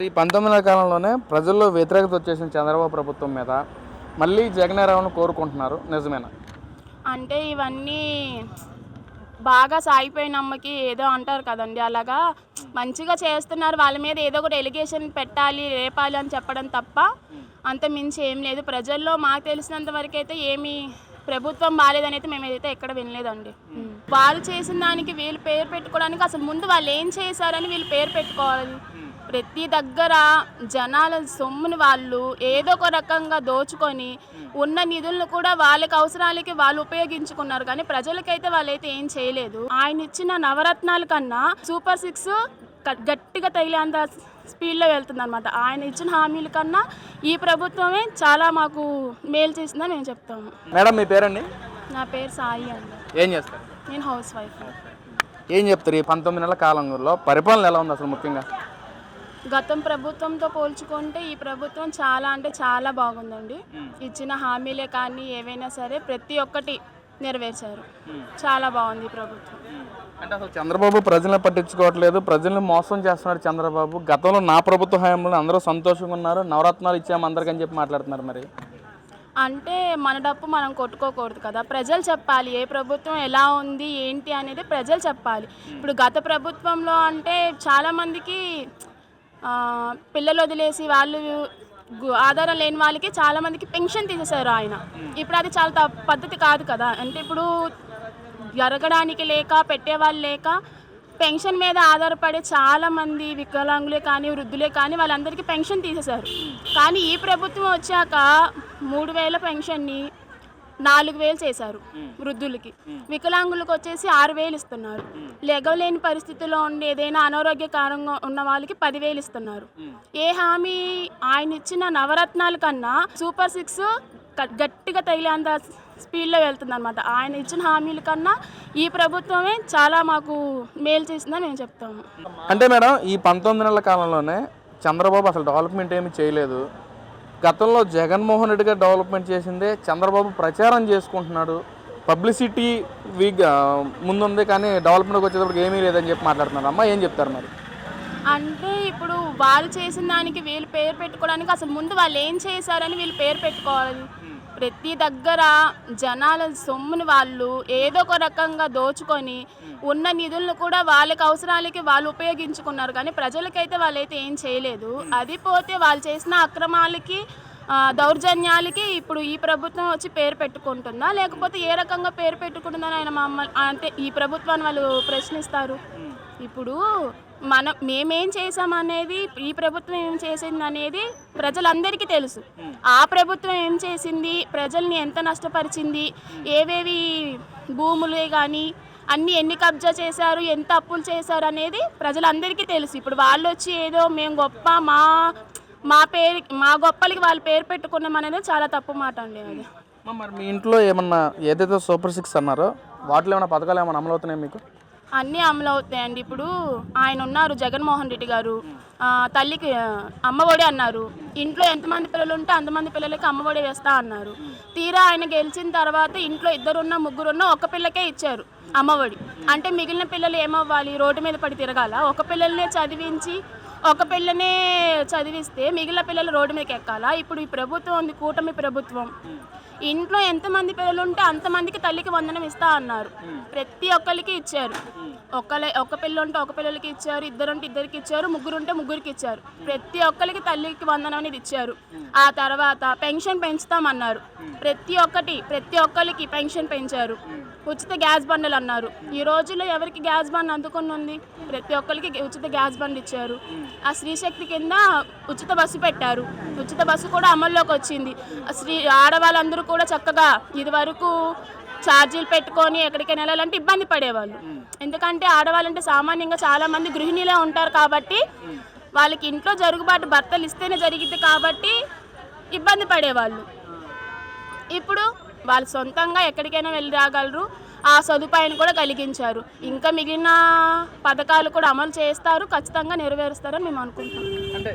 ఈ 19వ కాలంలోనే ప్రజల్లో వ్యతిరేకత వచ్చేసిన చంద్రబాబు ప్రభుత్వం మీద మళ్ళీ జగన్ కోరుకుంటున్నారు. నిజమేనా? అంటే ఇవన్నీ బాగా సాగిపోయిన అమ్మకి ఏదో అంటారు కదండి, అలాగా మంచిగా చేస్తున్నారు. వాళ్ళ మీద ఏదో ఒకటి ఎలిగేషన్ పెట్టాలి, రేపాలి అని చెప్పడం తప్ప అంత మించి ఏం లేదు. ప్రజల్లో మాకు తెలిసినంత వరకు అయితే ఏమీ ప్రభుత్వం బాగాలేదని అయితే మేమైతే ఎక్కడ వినలేదండి. వాళ్ళు చేసిన దానికి వీళ్ళు పేరు పెట్టుకోవడానికి అసలు ముందు వాళ్ళు ఏం చేశారని వీళ్ళు పేరు పెట్టుకోవాలి. ప్రతి దగ్గర జనాల సొమ్ముని వాళ్ళు ఏదో ఒక రకంగా దోచుకొని ఉన్న నిధులను కూడా వాళ్ళకి అవసరాలకి వాళ్ళు ఉపయోగించుకున్నారు, కానీ ప్రజలకైతే వాళ్ళైతే ఏం చేయలేదు. ఆయన ఇచ్చిన నవరత్నాల కన్నా సూపర్ 6 గట్టిగా తగిలేంత స్పీడ్లో వెళ్తుంది అనమాట. ఆయన ఇచ్చిన హామీల కన్నా ఈ ప్రభుత్వమే చాలా మాకు మేలు చేసిందని మేము చెప్తాము. మేడం, మీ పేరండి? నా పేరు సాయి అండి. ఏం చేస్తారు? నేను హౌస్ వైఫ్. ఏం చెప్తారు? ఈ 19 నెలల కాలంలో పరిపాలన ఎలా ఉంది అసలు? ముఖ్యంగా గతం ప్రభుత్వంతో పోల్చుకుంటే ఈ ప్రభుత్వం చాలా అంటే చాలా బాగుందండి. ఇచ్చిన హామీలే కానీ ఏవైనా సరే ప్రతి ఒక్కటి నెరవేర్చారు. చాలా బాగుంది ఈ ప్రభుత్వం. అంటే అసలు చంద్రబాబు ప్రజలను పట్టించుకోవట్లేదు, ప్రజలను మోసం చేస్తున్నారు చంద్రబాబు. గతంలో నా ప్రభుత్వ హయాంలో అందరూ సంతోషంగా ఉన్నారు, నవరత్నాలు ఇచ్చాము అందరికని చెప్పి మాట్లాడుతున్నారు. మరి అంటే మన డప్పు మనం కొట్టుకోకూడదు కదా, ప్రజలు చెప్పాలి ఏ ప్రభుత్వం ఎలా ఉంది ఏంటి అనేది ప్రజలు చెప్పాలి. ఇప్పుడు గత ప్రభుత్వంలో అంటే చాలామందికి పిల్లలు వదిలేసి వాళ్ళు ఆధారం లేని వాళ్ళకి చాలామందికి పెన్షన్ తీసేశారు ఆయన. ఇప్పుడు అది చాలా పద్ధతి కాదు కదా. అంటే ఇప్పుడు జరగడానికి లేక పెట్టేవాళ్ళు లేక పెన్షన్ మీద ఆధారపడే చాలామంది వికలాంగులే కానీ వృద్ధులే కానీ వాళ్ళందరికీ పెన్షన్ తీసేశారు. కానీ ఈ ప్రభుత్వం వచ్చాక 3000 పెన్షన్ని 4000 చేశారు వృద్ధులకి. వికలాంగులకు వచ్చేసి 6000 ఇస్తున్నారు. లెగలేని పరిస్థితిలో ఉండి ఏదైనా అనారోగ్యకారంగా ఉన్న వాళ్ళకి 10,000 ఇస్తున్నారు. ఏ హామీ ఆయన ఇచ్చిన నవరత్నాల కన్నా సూపర్ 6 గట్టిగా తగిలేంత స్పీడ్లో వెళ్తుంది అనమాట. ఆయన ఇచ్చిన హామీల కన్నా ఈ ప్రభుత్వమే చాలా మాకు మేలు చేసిందని మేము చెప్తాము. అంటే మేడం, ఈ 19 నెలల కాలంలోనే చంద్రబాబు అసలు డెవలప్మెంట్ ఏమీ చేయలేదు. గతంలో జగన్మోహన్ రెడ్డి గారు డెవలప్మెంట్ చేసిందే చంద్రబాబు ప్రచారం చేసుకుంటున్నాడు. పబ్లిసిటీ ముందుంది కానీ డెవలప్మెంట్కి వచ్చేటప్పుడు ఏమీ లేదని చెప్పి మాట్లాడుతున్నారు. అమ్మ, ఏం చెప్తారు మరి? అంటే ఇప్పుడు వాళ్ళు చేసిన దానికి వీళ్ళు పేరు పెట్టుకోవడానికి అసలు ముందు వాళ్ళు ఏం చేశారని వీళ్ళు పేరు పెట్టుకోవాలి. ప్రతి దగ్గర జనాల సొమ్ముని వాళ్ళు ఏదో ఒక రకంగా దోచుకొని ఉన్న నిధులను కూడా వాళ్ళకి అవసరాలకి వాళ్ళు ఉపయోగించుకున్నారు, కానీ ప్రజలకైతే వాళ్ళైతే ఏం చేయలేదు. అది పోతే వాళ్ళు చేసిన అక్రమాలకి దౌర్జన్యాలకి ఇప్పుడు ఈ ప్రభుత్వం వచ్చి పేరు పెట్టుకుంటుందా, లేకపోతే ఏ రకంగా పేరు పెట్టుకుంటుందని ఆయన మమ్మల్ని అంటే ఈ ప్రభుత్వాన్ని వాళ్ళు ప్రశ్నిస్తారు. ఇప్పుడు మేమేం చేసామనేది, ఈ ప్రభుత్వం ఏం చేసింది అనేది ప్రజలందరికీ తెలుసు. ఆ ప్రభుత్వం ఏం చేసింది, ప్రజల్ని ఎంత నష్టపరిచింది, ఏవేవి భూములే కానీ అన్నీ ఎన్ని కబ్జా చేశారు, ఎంత అప్పులు చేశారు అనేది ప్రజలందరికీ తెలుసు. ఇప్పుడు వాళ్ళు వచ్చి ఏదో మేము గొప్ప మా గొప్పలకి వాళ్ళు పేరు పెట్టుకున్నాం అనేది చాలా తప్పు మాట అండి. అది మరి మీ ఇంట్లో ఏమన్నా ఏదైతే సూపర్ 6 అన్నారో వాటిలో ఏమైనా పథకాలు ఏమైనా అమలు అవుతున్నాయి మీకు? అన్నీ అమలు అవుతాయండి. ఇప్పుడు ఆయన ఉన్నారు జగన్మోహన్ రెడ్డి గారు, తల్లికి అమ్మఒడి అన్నారు. ఇంట్లో ఎంతమంది పిల్లలు ఉంటే అంతమంది పిల్లలకి అమ్మఒడి వేస్తా అన్నారు. తీరా ఆయన గెలిచిన తర్వాత ఇంట్లో 2 ముగ్గురున్నా ఒక పిల్లకే ఇచ్చారు అమ్మఒడి. అంటే మిగిలిన పిల్లలు ఏమవ్వాలి, రోడ్డు మీద పడి తిరగాల? ఒక పిల్లల్నే చదివించి ఒక పిల్లనే చదివిస్తే మిగిలిన పిల్లలు రోడ్డు మీదకి ఎక్కాలా? ఇప్పుడు ఈ ప్రభుత్వం ఉంది, కూటమి ప్రభుత్వం. ఇంట్లో ఎంతమంది పిల్లలు ఉంటే అంతమందికి తల్లికి వందనం ఇస్తా అన్నారు. ప్రతి ఒక్కరికి ఇచ్చారు. ఒక పిల్ల ఉంటే ఒక పిల్లలకి ఇచ్చారు, ఇద్దరుంటే ఇద్దరికి ఇచ్చారు, ముగ్గురుంటే ముగ్గురికి ఇచ్చారు. ప్రతి ఒక్కరికి తల్లికి వందనం అనేది ఇచ్చారు. ఆ తర్వాత పెన్షన్ పెంచుతామన్నారు. ప్రతి ఒక్కరికి పెన్షన్ పెంచారు. ఉచిత గ్యాస్ బండలు అన్నారు. ఈ రోజుల్లో ఎవరికి గ్యాస్ బండ్ అందుకుని ఉంది? ప్రతి ఒక్కరికి ఉచిత గ్యాస్ బండ్ ఇచ్చారు. ఆ స్త్రీశక్తి కింద ఉచిత బస్సు పెట్టారు. ఉచిత బస్సు కూడా అమల్లోకి వచ్చింది. ఆడవాళ్ళందరూ కూడా చక్కగా ఇది వరకు ఛార్జీలు పెట్టుకొని ఎక్కడికైనా వెళ్ళాలంటే ఇబ్బంది పడేవాళ్ళు. ఎందుకంటే ఆడవాళ్ళంటే సామాన్యంగా చాలామంది గృహిణిలే ఉంటారు కాబట్టి వాళ్ళకి ఇంట్లో జరుగుబాటు భర్తలు ఇస్తేనే జరిగింది కాబట్టి ఇబ్బంది పడేవాళ్ళు. ఇప్పుడు వాళ్ళు సొంతంగా ఎక్కడికైనా వెళ్ళి రాగలరు. ఆ సదుపాయాన్ని కూడా కలిగించారు. ఇంకా మిగిలిన పథకాలు కూడా అమలు చేస్తారు, ఖచ్చితంగా నెరవేరుస్తారని మేము అనుకుంటున్నాం. అంటే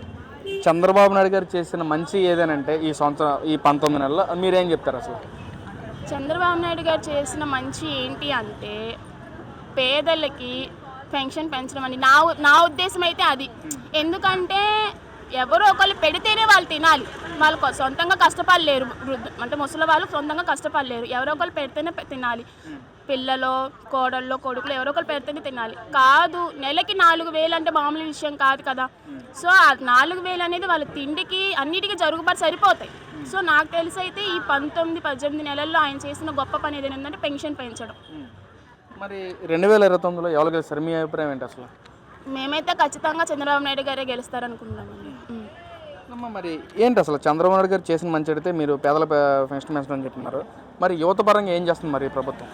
చంద్రబాబు నాయుడు గారు చేసిన మంచి ఏదేనంటే ఈ 19 నెలల్లో మీరేం చెప్తారు అసలు? చంద్రబాబు నాయుడు గారు చేసిన మంచి ఏంటి అంటే పేదలకి పెన్షన్ పెంచడం అండి. నా ఉద్దేశం అయితే అది. ఎందుకంటే ఎవరో ఒకళ్ళు పెడితేనే వాళ్ళు తినాలి. వాళ్ళు సొంతంగా కష్టపడలేరు. అంటే ముసలి వాళ్ళు సొంతంగా కష్టపడలేరు. ఎవరో ఒకళ్ళు పెడితేనే తినాలి. పిల్లలో, కోడల్లో, కొడుకులు ఎవరో ఒకరు పెడితేనే తినాలి. కాదు నెలకి 4,000 అంటే మామూలు విషయం కాదు కదా. సో ఆ 4,000 అనేది వాళ్ళ తిండికి అన్నిటికీ జరుగుబాటు సరిపోతాయి. సో నాకు తెలిసి అయితే ఈ 19-18 నెలల్లో ఆయన చేసిన గొప్ప పని ఏదైనా పెన్షన్ పెంచడం. మరి 2029లో ఎవరు గెలుస్తారు? మీ అభిప్రాయం ఏంటి అసలు? మేమైతే ఖచ్చితంగా చంద్రబాబు నాయుడు గారే గెలుస్తారనుకుంటున్నామండి. మరి ఏంటి అసలు చంద్రబాబు నాయుడు గారు చేసిన మంచి అయితే మీరు పేదల పెన్షన్ పెంచడం అని చెప్తున్నారు. మరి యువత పరంగా ఏం చేస్తుంది మరి ఈ ప్రభుత్వం?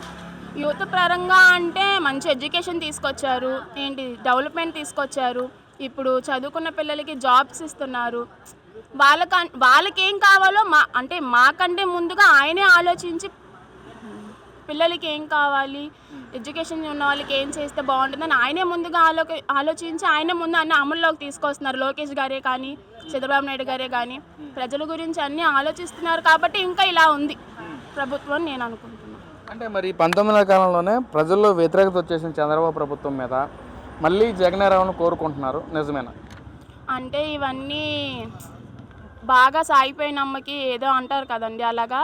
యూత్ పరంగా అంటే మంచి ఎడ్యుకేషన్ తీసుకొచ్చారు, డెవలప్మెంట్ తీసుకొచ్చారు. ఇప్పుడు చదువుకున్న పిల్లలకి జాబ్స్ ఇస్తున్నారు. వాళ్ళకేం కావాలో మాకంటే ముందుగా ఆయనే ఆలోచించి పిల్లలకి ఏం కావాలి, ఎడ్యుకేషన్ ఉన్న వాళ్ళకి ఏం చేస్తే బాగుంటుందని ఆయనే ముందుగా ఆలోచించి ఆయనే ముందు అన్ని అమల్లోకి తీసుకొస్తున్నారు. లోకేష్ గారే కానీ, చంద్రబాబు నాయుడు గారే కానీ ప్రజల గురించి అన్నీ ఆలోచిస్తున్నారు కాబట్టి ఇంకా ఇలా ఉంది ప్రభుత్వం నేను అనుకుంటున్నాను. అంటే మరి 19వ కాలంలోనే ప్రజల్లో వ్యతిరేకత వచ్చేసిన చంద్రబాబు ప్రభుత్వం మీద మళ్ళీ జగన్నారావును కోరుకుంటున్నారు, నిజమేనా? అంటే ఇవన్నీ బాగా సాగిపోయిన అమ్మకి ఏదో అంటారు కదండి, అలాగా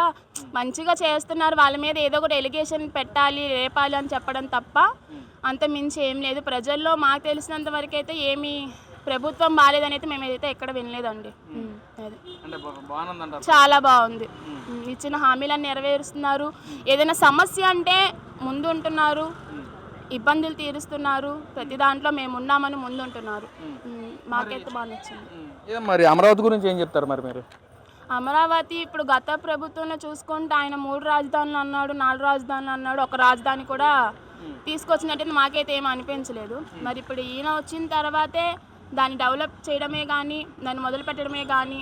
మంచిగా చేస్తున్నారు. వాళ్ళ మీద ఏదో ఒకటి ఎలిగేషన్ పెట్టాలి, రేపాలి అని చెప్పడం తప్ప అంత మించి ఏం లేదు. ప్రజల్లో మాకు తెలిసినంత వరకు అయితే ఏమీ ప్రభుత్వం బాగాలేదని అయితే మేమైతే ఎక్కడ వినలేదండి. అది చాలా బాగుంది. ఇచ్చిన హామీలను నెరవేరుస్తున్నారు. ఏదైనా సమస్య అంటే ముందు ఉంటున్నారు, ఇబ్బందులు తీరుస్తున్నారు. ప్రతి దాంట్లో మేము ఉన్నామని ముందు ఉంటున్నారు. మాకైతే బాగా నచ్చింది. మరి అమరావతి గురించి ఏం చెప్తారు మరి మీరు? అమరావతి ఇప్పుడు గత ప్రభుత్వంలో చూసుకుంటే ఆయన 3 రాజధానులు అన్నాడు, 4 రాజధానులు అన్నాడు. ఒక రాజధాని కూడా తీసుకొచ్చినట్టు మాకైతే ఏమీ అనిపించలేదు. మరి ఇప్పుడు ఈయన వచ్చిన తర్వాతే దాన్ని డెవలప్ చేయడమే కానీ, దాన్ని మొదలు పెట్టడమే కానీ,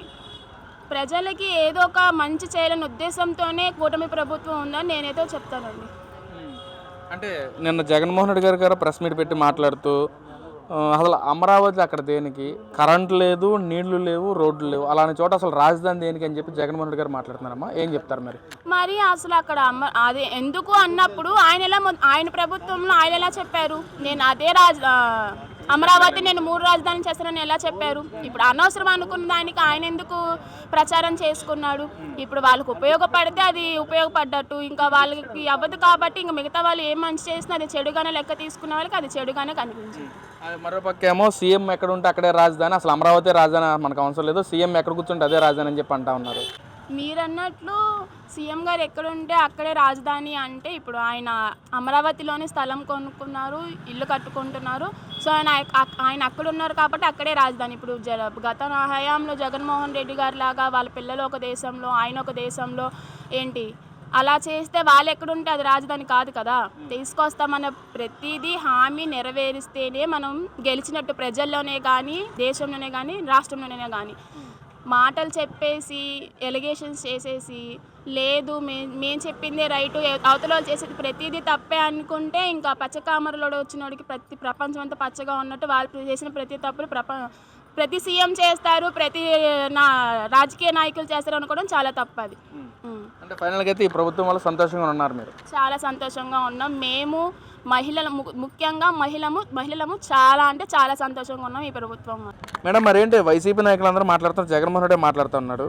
ప్రజలకి ఏదో ఒక మంచి చేయాలనే ఉద్దేశంతోనే కూటమి ప్రభుత్వం ఉందని నేనైతే చెప్తానండి. అంటే నిన్న జగన్మోహన్ రెడ్డి గారు ప్రెస్ మీట్ పెట్టి మాట్లాడుతూ అసలు అమరావతి అక్కడ దేనికి, కరెంటు లేదు, నీళ్లు లేవు, రోడ్లు లేవు, అలాంటి చోట అసలు రాజధాని దేనికి అని చెప్పి జగన్మోహన్ రెడ్డి గారు మాట్లాడుతున్నారమ్మా, ఏం చెప్తారు మరి? మరి అసలు అక్కడ అదే ఎందుకు అన్నప్పుడు ఆయన ప్రభుత్వంలో ఆయన ఎలా చెప్పారు, నేను అదే అమరావతి నేను 3 రాజధానులు చేస్తానని ఎలా చెప్పారు? ఇప్పుడు అనవసరం అనుకున్న దానికి ఆయన ఎందుకు ప్రచారం చేసుకున్నాడు? ఇప్పుడు వాళ్ళకి ఉపయోగపడితే అది ఉపయోగపడ్డట్టు, ఇంకా వాళ్ళకి అవ్వదు కాబట్టి ఇంకా మిగతా వాళ్ళు ఏం మంచి చేసినా అది చెడుగానే లెక్క తీసుకున్న వాళ్ళకి అది చెడుగానే కనిపించింది. మరోపక్క ఏమో సీఎం ఎక్కడ ఉంటే అక్కడే రాజధాని, అసలు అమరావతి రాజధాని మనకు అవసరం లేదు, సీఎం ఎక్కడ కూర్చుంటే అదే రాజధాని అని చెప్పి అంటా ఉన్నారు. మీరన్నట్లు సీఎం గారు ఎక్కడుంటే అక్కడే రాజధాని అంటే ఇప్పుడు ఆయన అమరావతిలోని స్థలం కొనుక్కున్నారు, ఇల్లు కట్టుకుంటున్నారు. సో ఆయన అక్కడ ఉన్నారు కాబట్టి అక్కడే రాజధాని. ఇప్పుడు గత హయాంలో జగన్మోహన్ రెడ్డి గారి లాగా వాళ్ళ పిల్లలు ఒక దేశంలో, ఆయన ఒక దేశంలో అలా చేస్తే వాళ్ళు ఎక్కడుంటే అది రాజధాని కాదు కదా. తీసుకొస్తామన్న ప్రతిదీ హామీ నెరవేరిస్తేనే మనం గెలిచినట్టు, ప్రజల్లోనే కానీ, దేశంలోనే కానీ, రాష్ట్రంలోనే కానీ. మాటలు చెప్పేసి ఎలిగేషన్స్ చేసేసి లేదు మేము చెప్పిందే రైటు, అవతల చేసేది ప్రతిదీ తప్పే అనుకుంటే ఇంకా పచ్చకామరలో వచ్చినోడికి ప్రపంచం అంతా పచ్చగా ఉన్నట్టు వాళ్ళు చేసిన ప్రతి తప్పులు ప్రతి సీఎం చేస్తారు, ప్రతి రాజకీయ నాయకులు చేస్తారు అనుకోవడం చాలా తప్పు. అది అంటే ఫైనల్గా అయితే ఈ ప్రభుత్వం వల్ల సంతోషంగా ఉన్నారు మీరు? చాలా సంతోషంగా ఉన్నాం. మేము ముఖ్యంగా మహిళలము చాలా అంటే చాలా సంతోషంగా ఉన్నాం ఈ ప్రభుత్వం. మేడం మరేంటి వైసీపీ నాయకులందరూ మాట్లాడుతున్నారు, జగన్మోహన్ రెడ్డి మాట్లాడుతూ ఉన్నాడు,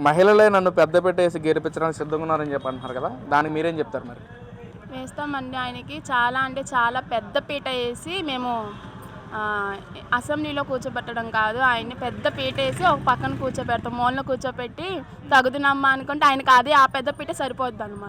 మహిళలే నన్ను పెద్ద పెట్టేసి గెలిపించడానికి సిద్ధంగా ఉన్నారని చెప్పి అంటున్నారు కదా, దానికి మీరేం చెప్తారు మరి? వేస్తామండి. ఆయనకి చాలా అంటే చాలా పెద్ద పీట వేసి మేము అసెంబ్లీలో కూర్చోబెట్టడం కాదు, ఆయన్ని పెద్ద పీట వేసి ఒక పక్కన కూర్చోబెడతాం, మూలన కూర్చోబెట్టి తగుదునమ్మా అనుకుంటే ఆయనకి అదే ఆ పెద్ద పీట సరిపోద్ది అన్నమాట.